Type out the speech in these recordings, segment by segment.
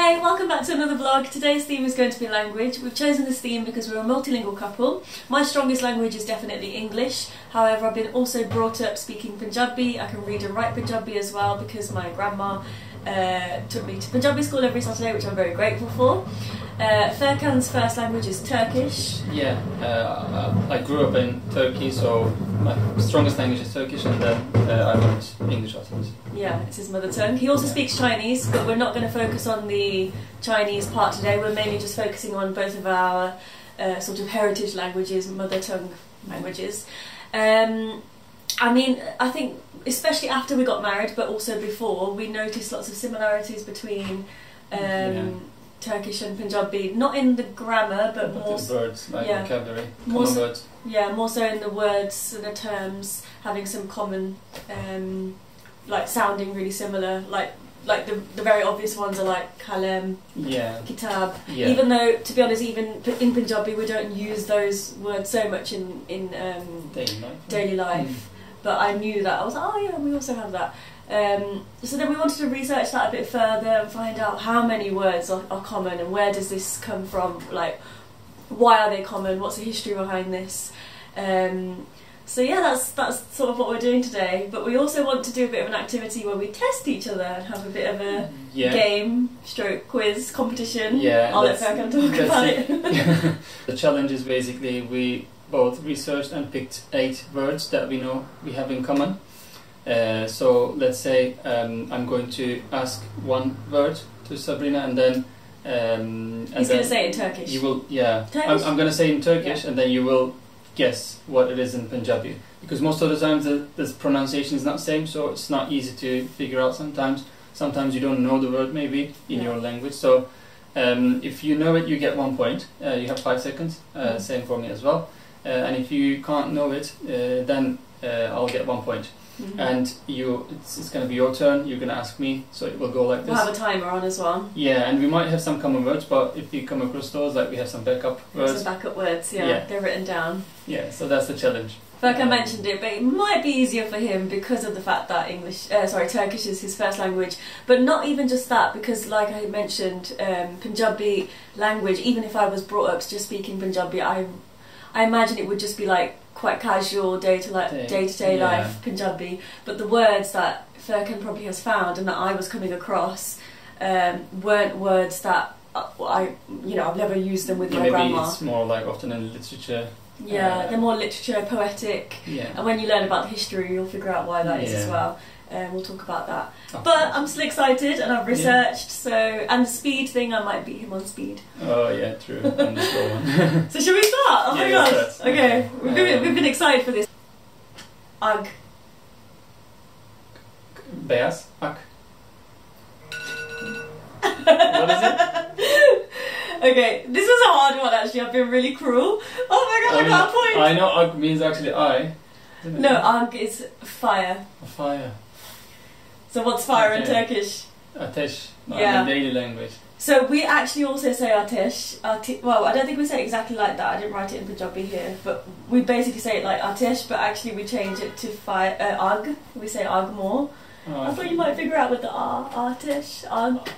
Hey, welcome back to another vlog. Today's theme is going to be language. We've chosen this theme because we're a multilingual couple. My strongest language is definitely English. However, I've been also brought up speaking Punjabi. I can read and write Punjabi as well because my grandma took me to Punjabi school every Saturday, which I'm very grateful for. Furkan's first language is Turkish. Yeah, I grew up in Turkey, so my strongest language is Turkish, and then I learned English afterwards. Yeah, it's his mother tongue. He also speaks Chinese, but we're not going to focus on the Chinese part today. We're mainly just focusing on both of our sort of heritage languages, mother tongue languages. I mean, I think especially after we got married, but also before, we noticed lots of similarities between Turkish and Punjabi, not in the grammar, but more the words, like vocabulary, common words. Yeah, more so in the words and the terms, having some common, like sounding really similar. Like the very obvious ones are like kalam, kitab. Yeah. Even though, to be honest, even in Punjabi we don't use those words so much in daily life. But I knew that. I was like, oh yeah, we also have that. So then we wanted to research that a bit further and find out how many words are common and where does this come from, like why are they common, what's the history behind this. So yeah, that's sort of what we're doing today, but we also want to do a bit of an activity where we test each other and have a bit of a game, stroke, quiz, competition. Yeah, I'll let Furkan talk about it. The challenge is basically we both researched and picked 8 words that we know we have in common. So let's say I'm going to ask one word to Sabrina, and then he's going to say it in Turkish. You will, I'm going to say it in Turkish, and then you will guess what it is in Punjabi. Because most of the times the pronunciation is not the same, so it's not easy to figure out sometimes. Sometimes you don't know the word maybe in your language. So if you know it, you get 1 point. You have 5 seconds. Same for me as well. And if you can't know it, then I'll get 1 point. And it's going to be your turn. You're going to ask me, so it will go like this. We'll have a timer on as well. Yeah, and we might have some common words, but if you come across those, like we have some backup words. Some backup words, yeah. They're written down. Yeah, so that's the challenge. Furkan mentioned it, but it might be easier for him because of the fact that Turkish is his first language. But not even just that, because like I mentioned, Punjabi language, even if I was brought up just speaking Punjabi, I imagine it would just be like quite casual day-to-day life Punjabi, but the words that Furkan probably has found and that I was coming across weren't words that I've never used them with my grandma. Maybe it's more like often in literature. Yeah, they're more literature, poetic, and when you learn about the history you'll figure out why that is as well. We'll talk about that. But I'm still excited and I've researched, and the speed thing, I might beat him on speed. Oh yeah, true. I'm the slow one. So should we start? Oh my gosh. Okay, we've been excited for this. Ag. Beyaz. Ak. What is it? Okay, this was a hard one actually. I've been really cruel. Oh my god, I got a point. I know Ag means actually I. No, Ag is fire. Fire. So what's fire in Turkish? Ateş. In daily language. So we actually also say ateş. Well, I don't think we say it exactly like that. I didn't write it in Punjabi here, but we basically say it like ateş, but actually we change it to fire. Ag. We say ag more. I thought you might figure out with the ateş, ag.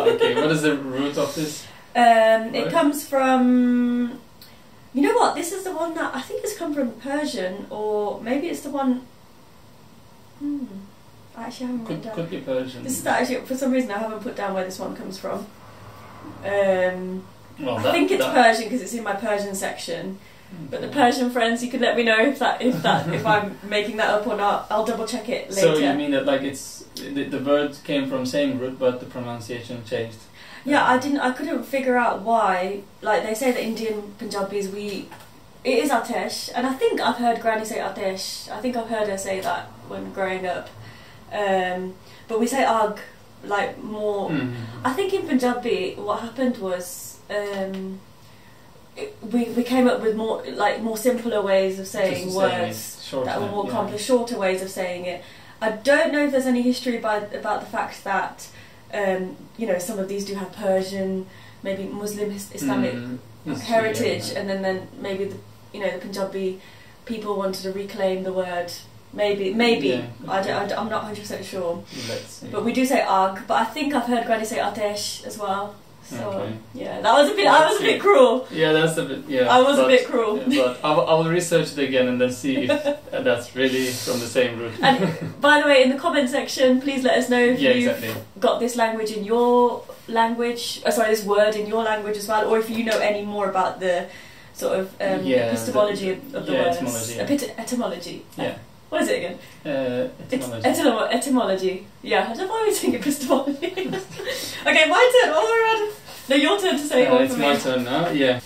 Okay. What is the root of this? It comes from. You know what? This is the one that I think has come from Persian, or maybe it's the one. I actually haven't written down. Could be Persian. This is actually, for some reason I haven't put down where this one comes from. I think it's Persian because it's in my Persian section. But the Persian friends, you could let me know if I'm making that up or not. I'll double check it later. So you mean that like it's the word came from same root, but the pronunciation changed? Yeah, I couldn't figure out why. Like they say that Indian Punjabis, it is ateş, and I think I've heard Granny say ateş. I think I've heard her say that when growing up. But we say ag, like more. I think in Punjabi, what happened was we came up with more simpler ways of saying words that were more complex, shorter ways of saying it. I don't know if there's any history about the fact that some of these do have Persian, maybe Muslim, Islamic heritage, and then maybe the Punjabi people wanted to reclaim the word Maybe. Yeah. I'm not 100% sure. Let's see. But we do say ag, but I think I've heard Granny say atesh as well. So Okay. yeah, that was a bit. I was a bit cruel. Yeah, that's a bit. Yeah, I was a bit cruel. Yeah, but I will research it again and then see if that's really from the same root. And by the way, in the comment section, please let us know if you've got this language in your language. This word in your language as well, or if you know any more about the sort of epistemology of the words. Etymology. Etymology. Yeah. What is it again? Etymology. Etymology. Yeah, I don't know why we think epistemology. Okay, my turn. Oh, no, your turn to say one for me. It's my turn now. Yeah.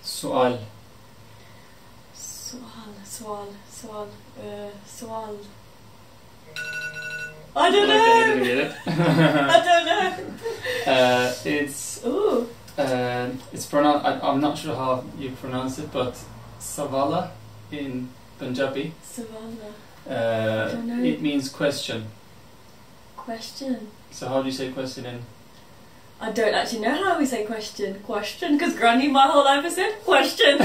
Sual. I don't know. Okay, you didn't get it. I don't know. It's. Ooh. It's pronounced. I'm not sure how you pronounce it, but savala in Punjabi. Savala. I don't know. It means question. Question. So how do you say question in? I don't actually know how we say question. Question, because Granny my whole life has said question.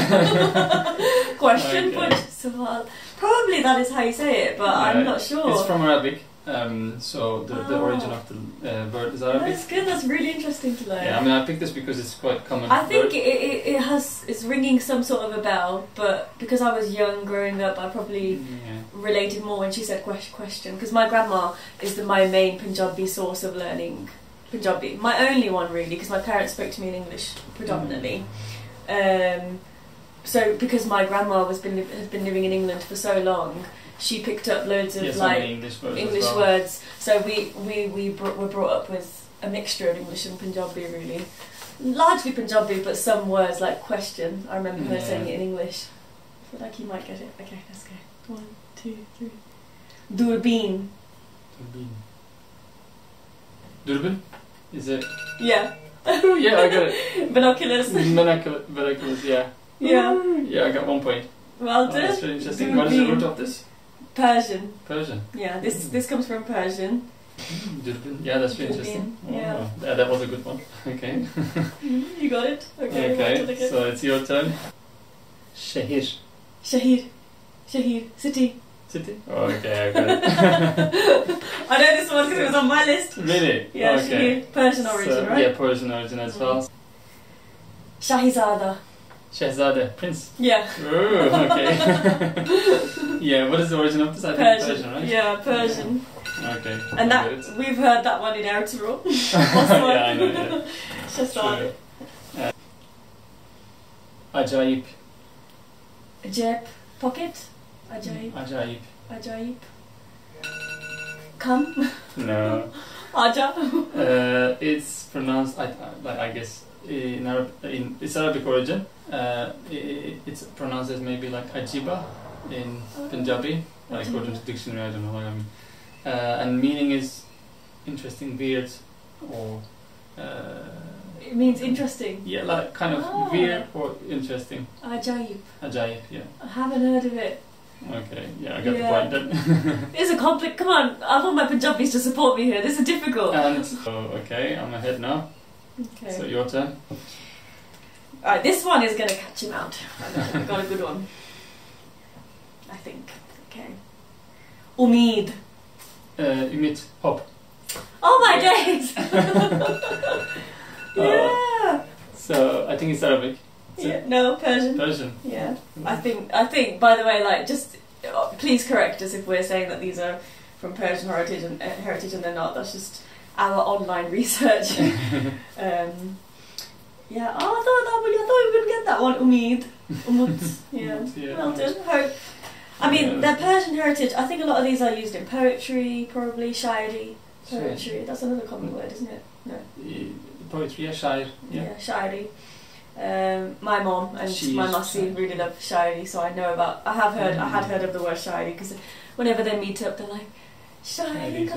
Question, Okay. but saval. Probably that is how you say it, but I'm not sure. It's from Arabic. So the origin of the word is Arabic. That's good. That's really interesting to learn. Yeah, I mean I picked this because it's quite common. I think it's ringing some sort of a bell, but because I was young growing up, I probably related more when she said question. Because my grandma is my main Punjabi source of learning Punjabi. My only one really, because my parents spoke to me in English predominantly. So because my grandma has been living in England for so long, she picked up loads of English words. So we were brought up with a mixture of English and Punjabi really. Largely Punjabi, but some words like question, I remember her saying it in English. I feel like you might get it. Okay, let's go. 1, 2, 3. Durbin. Durbin? Is it? Yeah. Yeah, I got it. Binoculars. Binoculars, yeah. Yeah. Yeah, I got 1 point. Well done. That's really interesting. What is the root of this? Persian. Persian. Yeah, this comes from Persian. Durbin. Yeah, that's really interesting. Yeah. Oh, that was a good one. Okay. You got it? Okay, so it's your turn. Shahir. Shahir. City. City? Oh, okay, I got it. I know this one because it was on my list. Really? Yeah, okay. Shahir. Persian origin, right? Yeah, Persian origin as well. Shahizada. Shahzada, prince. Yeah. Ooh, okay. Yeah, what is the origin of this? I think Persian, right? Yeah, Persian. Okay. And we've heard that one in Ertugrul. Yeah, I know, yeah. Shahzada. Ajaib. Ajab. Pocket. Ajaib. Ajaib. Come. No. Aja. It's pronounced, I guess, it's Arabic origin. It's pronounced as maybe like ajiba in Punjabi, according to dictionary. I don't know what I mean. And meaning is interesting, weird, or. It means interesting. Yeah, like kind of weird or interesting. Ajaib. Ajaib, yeah. I haven't heard of it. Okay, yeah, I got the point then. It's a complex. Come on, I want my Punjabis to support me here. This is difficult. And okay, I'm ahead now. Okay. So your turn. Alright, this one is going to catch him out. I've got a good one. I think. Okay. Umeed. Ümit, hope. Oh my days! Yeah. So I think it's Arabic. No, Persian. Persian. Yeah. I think. By the way, like, just please correct us if we're saying that these are from Persian heritage and they're not. That's just our online research. Yeah. Oh, I thought we would get that one. Umeed. Umut. Yeah. Well done. Hope. I mean, their Persian heritage. I think a lot of these are used in poetry, probably shairi. Poetry. That's another common word, isn't it? No. Poetry, yeah, shair. Yeah, shairi. My mom and my Masi really love shairi, so I know about. I had heard of the word shairi because whenever they meet up, they're like shairi.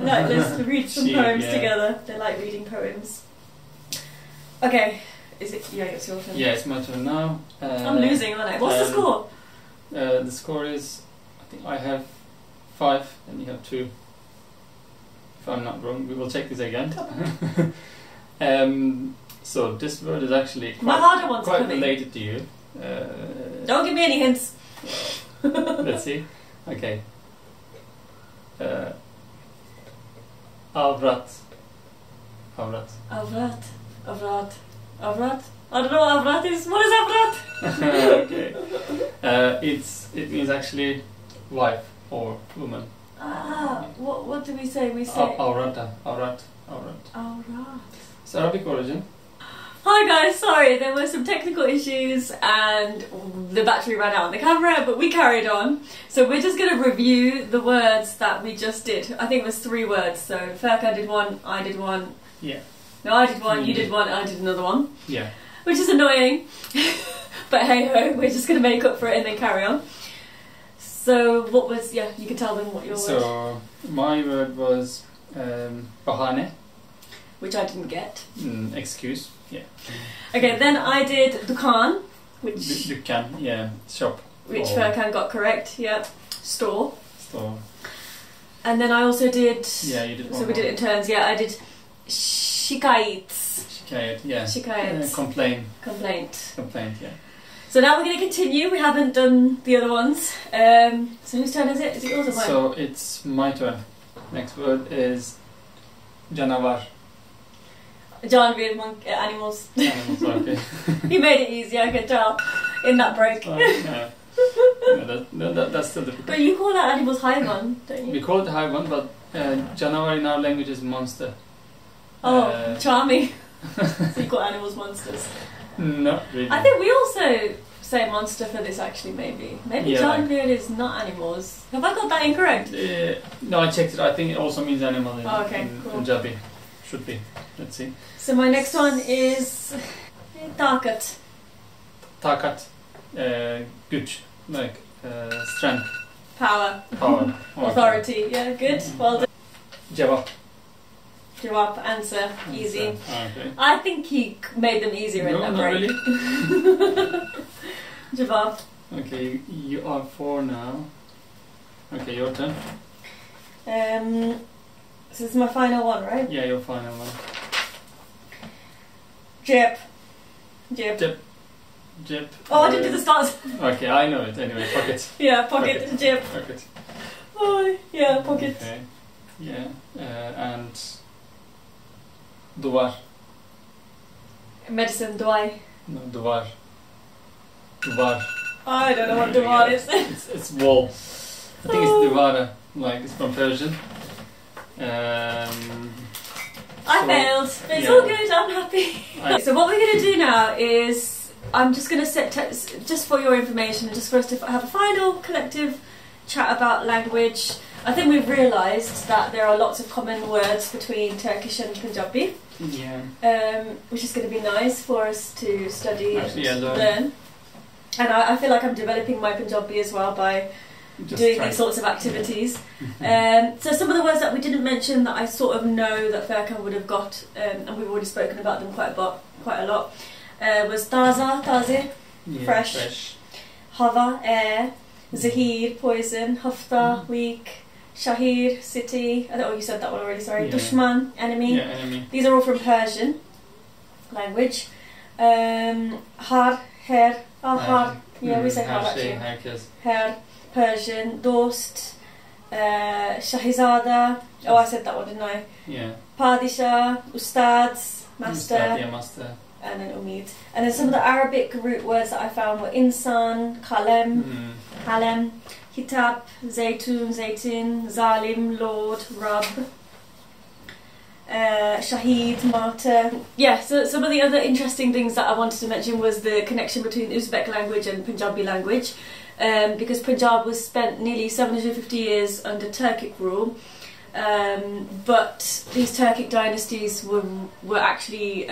Like, let's read some poems together. They like reading poems. Okay, is it? Yeah, it's your turn. Yeah, it's my turn now. I'm losing, aren't I? What's the score? The score is, I think I have 5 and you have 2. If I'm not wrong, we will check this again. So this word is actually quite related to you. Don't give me any hints. Let's see. Okay. Avrat. Avrat. Avrat. Avrat. Avrat. I don't know what avrat is. What is avrat? Okay. It means actually wife or woman. Ah, what do we say? We say Avrata. Avrat. Avrat. It's Arabic origin. Hi guys, sorry, there were some technical issues and the battery ran out on the camera, but we carried on. So we're just going to review the words that we just did. I think it was 3 words. So Ferkan did one, I did one. Yeah. No, I did one, you did one, I did another one. Yeah. Which is annoying. But hey ho, we're just going to make up for it and then carry on. So what was, yeah, you can tell them what your word. So my word was bahane. Which I didn't get. Excuse. Yeah. Okay, then I did dukan, which Dükkan, yeah, shop. Which Ferkan got correct, yeah. Store. Store. And then I also did. Yeah, you did one. So we did it in turns. Yeah, I did shikayets. Shikayet, yeah. Shikayet. Complaint. Complaint, yeah. So now we're going to continue. We haven't done the other ones. So whose turn is it? Is it yours or mine? So it's my turn. Next word is canavar. Janvier, animals. Animals, okay. He made it easy, I can tell, in that break. Yeah. That's still difficult. But you call that animals hayvan, don't you? We call it hayvan, but canavar in our language is monster. Oh, charming. So you call animals monsters? Not really. I think we also say monster for this actually, maybe. Maybe Yeah, Janvier is not animals. Have I got that incorrect? No, I checked it. I think it also means animal in, cool. Punjabi. Should be. Let's see. So my next one is takat. Takat. Güç. Like strength. Power. Power. Authority. Yeah, good. Well done. Cevap. Jawab, answer. Easy. Okay. I think he made them easier in that break. Really? Jawab. Okay, you are 4 now. Okay, your turn. So this is my final one, right? Yeah, your final one. Jip. Oh, I didn't do the stars. Okay, I know it anyway. Pocket. Yeah, pocket. Jip. Pocket. Oh, yeah, pocket. Okay. Yeah, and duvar. Medicine, duai. No, duvar. Duvar. I don't know what duvar is. It's wall. I think it's divara. Like it's from Persian. I failed, but it's all good, I'm happy. So what we're going to do now is, I'm just going to set, just for your information, just for us to have a final collective chat about language. I think we've realised that there are lots of common words between Turkish and Punjabi. Yeah. Which is going to be nice for us to study and learn. And I feel like I'm developing my Punjabi as well by doing these sorts of activities. So some of the words that we didn't mention that I sort of know that Ferkan would have got, and we've already spoken about them quite a lot, was taze, fresh, hava, air, zahir, poison, hafta, week, shahir, city. Oh, you said that one already, sorry. Dushman, enemy. Yeah, enemy. These are all from Persian language. Har, her, har. Yeah, we say har actually. Her, Persian, dost, shahizada. Oh, I said that one, didn't I? Yeah. Padishah, ustads, master. Yeah, master. And then umid. And then some of the Arabic root words that I found were insan, kalem, halem, kitab, zaytun, zaytin, zalim, lord, rab, shahid, martyr. Yeah, so some of the other interesting things that I wanted to mention was the connection between Uzbek language and Punjabi language. Because Punjab was spent nearly 750 years under Turkic rule, but these Turkic dynasties were actually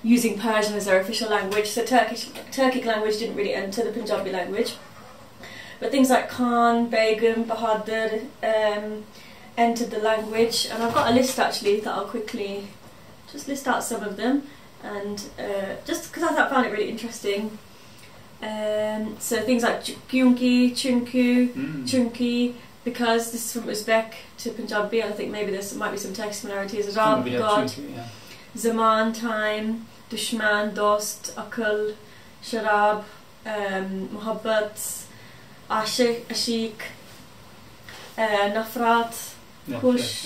using Persian as their official language, so Turkic language didn't really enter the Punjabi language. But things like Khan, Begum, Bahadur entered the language, and I've got a list actually that I'll quickly just list out some of them, and just because I found it really interesting. So things like Gyungi, Chunku, Chunki, because this is from Uzbek to Punjabi, I think maybe there might be some text similarities. Rab, God, Chunki, yeah. Zaman, time, Dushman, Dost, Akal, Sharab, Muhabbat, Ashik, Nafrat, Kush,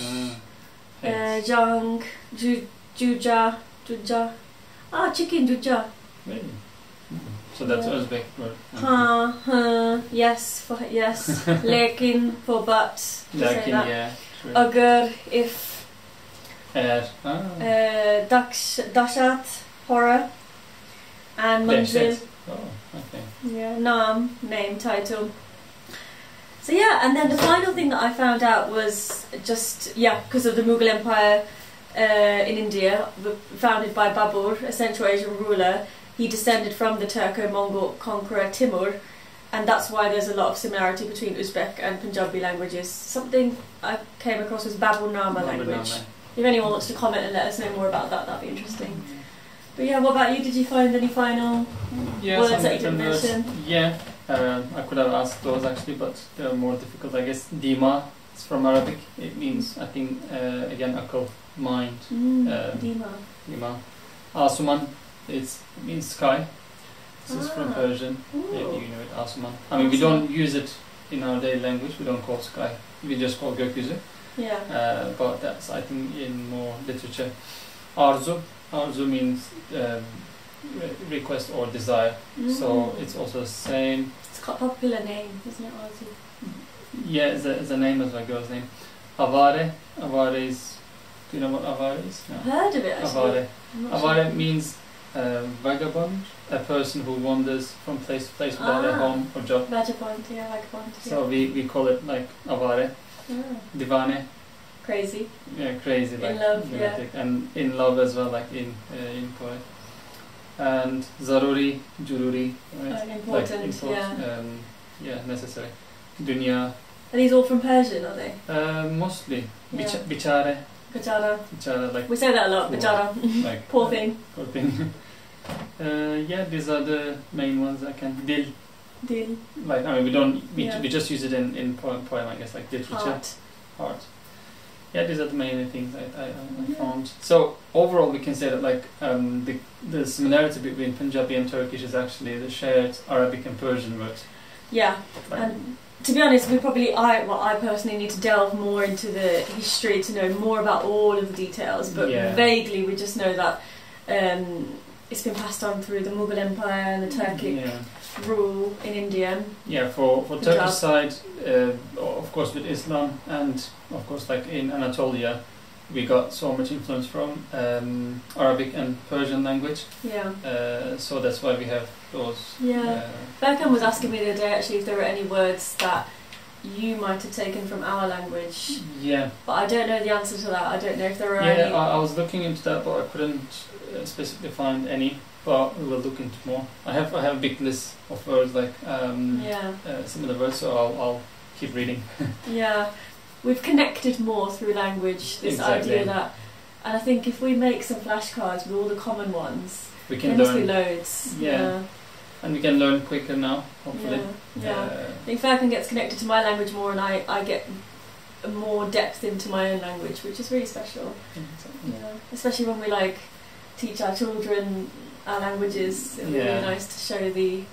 Jang, Juja. Chicken Juja. Really? So that's Uzbek word. Yes, for yes. Lekin for but. Lekin, yeah. True. Agar, if. Dashat, horror. And Manzil. Oh, okay. Yeah, Naam, name, title. So yeah, and then the final thing that I found out was just, because of the Mughal Empire in India, founded by Babur, a Central Asian ruler. He descended from the Turco-Mongol conqueror Timur, and that's why there's a lot of similarity between Uzbek and Punjabi languages. Something I came across was Baburnama language. If anyone wants to comment and let us know more about that, that'd be interesting. But yeah, what about you? Did you find any final words that you didn't mention? Yeah, I could have asked those actually, but they're more difficult. I guess Dima, it's from Arabic. It means, I think, again, akal, mind. Dima. Asuman, it means sky. This is from Persian. Maybe you know it, Asuman. I mean, we don't use it in our daily language. We don't call sky. We just call gökyüzü. Yeah. But that's, I think, in more literature. Arzu. Arzu means request or desire. So it's also the same. It's quite a popular name, isn't it, Arzu? Yeah, it's a name as well, girl's name. Avare. Avare is... Do you know what avare is? No. I've heard of it, actually. Avare means vagabond, a person who wanders from place to place without a home or job. Vagabond. So we call it like avare. Divane. Crazy. Yeah, crazy. Like in love, lunatic. And in love as well, like in poet. And zaruri, jururi. Right? Important, like necessary. Dunya. Are these all from Persian, are they? Mostly. Bichare. Bichara. Like we say that a lot, bichara. Like, Poor thing. Poor thing. These are the main ones I can. Dil. Like, I mean, we just use it in poem, I guess, like literature. Heart. Yeah, these are the main things I found. So overall, we can say that like the similarity between Punjabi and Turkish is actually the shared Arabic and Persian words. Yeah, and to be honest, I personally need to delve more into the history to know more about all of the details. But vaguely, we just know that it's been passed on through the Mughal Empire and the Turkic rule in India. Yeah, for Turkish side, of course with Islam, and of course like in Anatolia, we got so much influence from Arabic and Persian language. Yeah. So that's why we have those. Yeah. Berkan was asking me the other day actually if there were any words that you might have taken from our language. Yeah. But I don't know the answer to that. I don't know if there are any. Yeah, I was looking into that, but I couldn't specifically find any. But we will look into more. I have a big list of words like similar words, so I'll keep reading. Yeah, we've connected more through language. This idea that, and I think if we make some flashcards with all the common ones, we can there must be loads. Yeah. And we can learn quicker now, hopefully. Yeah. I think Furkan gets connected to my language more, and I get more depth into my own language, which is really special. Yeah. Especially when we like teach our children our languages. It's really nice to show the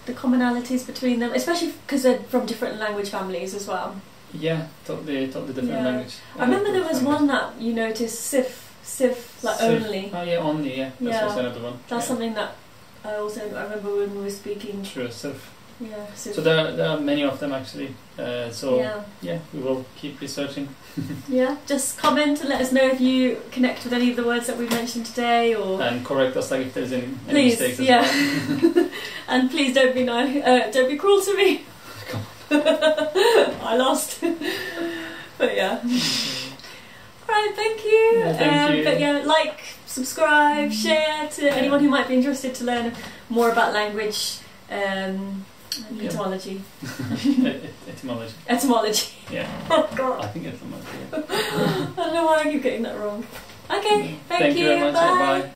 commonalities between them, especially because they're from different language families as well. Yeah, totally different language. I remember there was one that you noticed, sif, like sif. Only. Oh yeah, only, yeah. That's also another one. That's something that I remember when we were speaking. True, sif. Yeah, sif. So there are many of them actually. We will keep researching. Yeah, just comment and let us know if you connect with any of the words that we mentioned today, and correct us like if there's any mistakes as well. And please don't be cruel to me. Come on. I lost. But yeah. Alright, thank you. Yeah, thank you. But like, subscribe, share to anyone who might be interested to learn more about language. Etymology. Etymology. Yeah. Oh God. I think etymology. I don't know why I keep getting that wrong. Okay, thank you. Thank you very much. Bye. Bye.